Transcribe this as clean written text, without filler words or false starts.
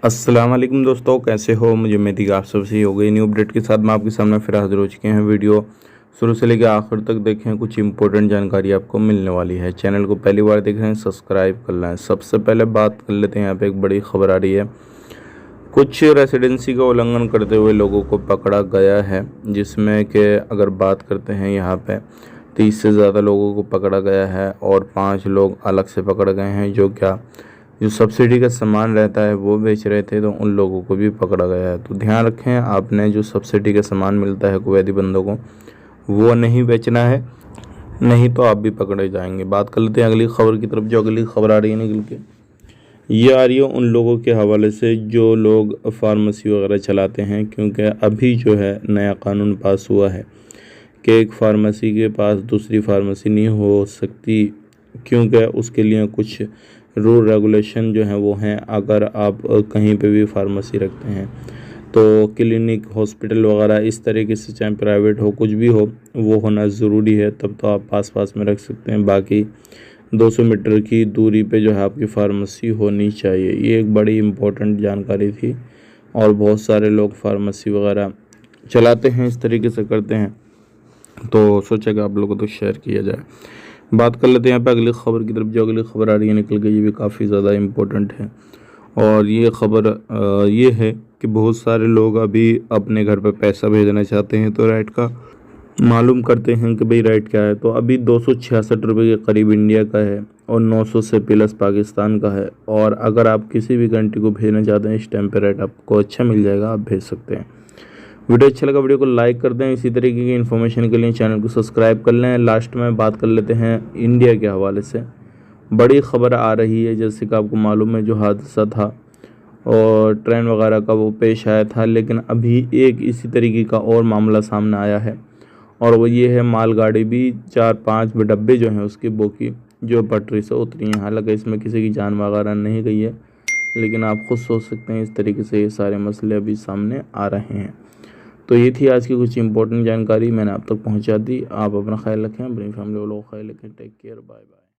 अस्सलाम वालेकुम दोस्तों, कैसे हो। मुझे उम्मीद है कि आप सब सही हो गई। न्यू अपडेट के साथ मैं आपके सामने फिर हाजिर हो चुके हैं। वीडियो शुरू से लेकर आखिर तक देखें, कुछ इंपॉर्टेंट जानकारी आपको मिलने वाली है। चैनल को पहली बार देख रहे हैं, सब्सक्राइब कर लें। सबसे पहले बात कर लेते हैं, यहाँ पे एक बड़ी खबर आ रही है। कुछ रेसिडेंसी का उल्लंघन करते हुए लोगों को पकड़ा गया है, जिसमें कि अगर बात करते हैं यहाँ पे 30 से ज़्यादा लोगों को पकड़ा गया है और 5 लोग अलग से पकड़ गए हैं, जो सब्सिडी का सामान रहता है वो बेच रहे थे, तो उन लोगों को भी पकड़ा गया है। तो ध्यान रखें, आपने जो सब्सिडी का सामान मिलता है कुवैती बंदों को, वो नहीं बेचना है, नहीं तो आप भी पकड़े जाएंगे। बात कर लेते हैं अगली खबर की तरफ। जो अगली खबर आ रही है निकल के, ये आ रही है उन लोगों के हवाले से जो लोग फार्मेसी वगैरह चलाते हैं, क्योंकि अभी जो है नया कानून पास हुआ है कि एक फार्मेसी के पास दूसरी फार्मेसी नहीं हो सकती, क्योंकि उसके लिए कुछ रूल रेगुलेशन जो हैं वो हैं। अगर आप कहीं पे भी फार्मेसी रखते हैं तो क्लिनिक, हॉस्पिटल वगैरह इस तरीके से, चाहे प्राइवेट हो कुछ भी हो, वो होना ज़रूरी है, तब तो आप पास पास में रख सकते हैं। बाकी 200 मीटर की दूरी पे जो है आपकी फार्मेसी होनी चाहिए। ये एक बड़ी इम्पोर्टेंट जानकारी थी और बहुत सारे लोग फार्मेसी वगैरह चलाते हैं, इस तरीके से करते हैं, तो सोचा कि आप लोगों को तो शेयर किया जाए। बात कर लेते हैं यहाँ पे अगली खबर की तरफ। जो अगली खबर आ रही है निकल के, ये भी काफ़ी ज़्यादा इम्पोर्टेंट है। और ये खबर ये है कि बहुत सारे लोग अभी अपने घर पे पैसा भेजना चाहते हैं, तो राइट का मालूम करते हैं कि भाई राइट क्या है। तो अभी 266 रुपये के करीब इंडिया का है और 900 से प्लस पाकिस्तान का है। और अगर आप किसी भी कंट्री को भेजना चाहते हैं, इस टाइम पे रेट आपको अच्छा मिल जाएगा, आप भेज सकते हैं। वीडियो अच्छा लगा, वीडियो को लाइक कर दें। इसी तरीके की इन्फॉर्मेशन के लिए चैनल को सब्सक्राइब कर लें। लास्ट में बात कर लेते हैं इंडिया के हवाले से। बड़ी खबर आ रही है, जैसे कि आपको मालूम है जो हादसा था और ट्रेन वगैरह का वो पेश आया था, लेकिन अभी एक इसी तरीके का और मामला सामने आया है, और वो ये है मालगाड़ी भी 4-5 डब्बे जो हैं उसकी बोगी जो पटरी से उतरी हैं। हालांकि इसमें किसी की जान वगैरह नहीं गई है, लेकिन आप खुद सोच सकते हैं इस तरीके से ये सारे मसले अभी सामने आ रहे हैं। तो ये थी आज की कुछ इंपॉर्टेंट जानकारी, मैंने आप तक पहुंचा दी। आप अपना ख्याल रखें, अपनी फैमिली वालों का ख्याल रखें। Take care, bye bye.